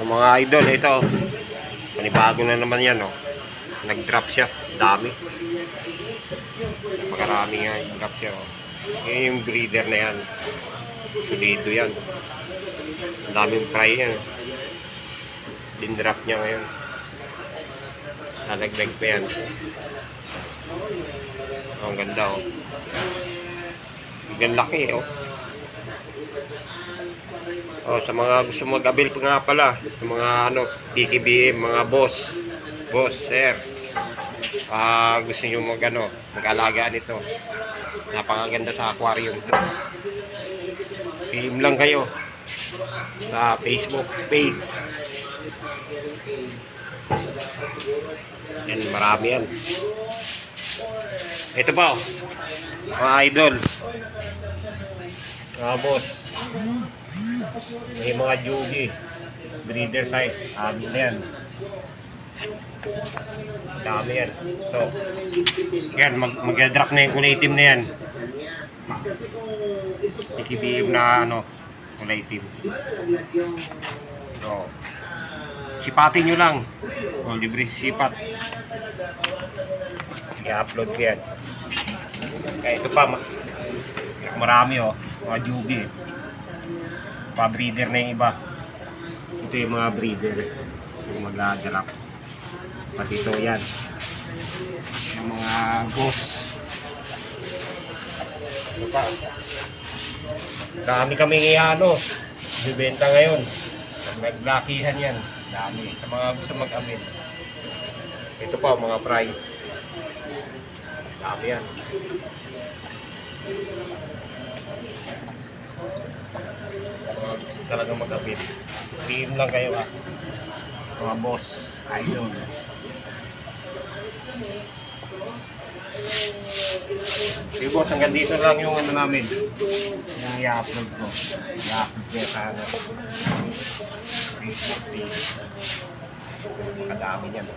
Yung mga idol, ito. Panibago na naman yan, oh. Nag-drop siya. Dami. Napakarami nga yung drop siya, oh. Yan yung breeder na yan. Solido yan. Ang daming fry yan. Din-drop niya ngayon. Nalagdag pa yan. Oh, ang ganda, oh. Ang laki, oh. Oh, sa mga gusto mag-avail pa nga pala, sa mga ano, PKBM, mga boss, sir. Gusto niyo mag-alaga nito. Napakaganda sa aquarium ito. PM lang kayo sa Facebook page. Yan, marami yan. Ito pa, oh. Mga idol. Mga boss. May mga jugi. Breeder size. Dami na yan. Dami yan. Ito. Yan, mag-drop na yung kulay itim na yan. Ikibiim na kulay itim. So, sipatin nyo lang. O, libre sipat. I-upload ko yan. Kaya ito pa, marami, oh. Mga jugi. Pa-breeder na yung iba. Ito yung mga breeder. Yung mag-drop. Pati ito yan. Yung mga boss. Ito pa. Dami kami bibenta ngayon. Naglakihan yan. Dami. Sa mga gusto mag-amin. Ito pa, mga fry. Dami yan. Mga gusto talagang mag-amin. PM lang kayo, ha. Mga boss. Ayun. Sige boss, hanggang dito lang yung namin. Yung i-upload ko. I-upload ko sa Facebook page. Kadami niyan.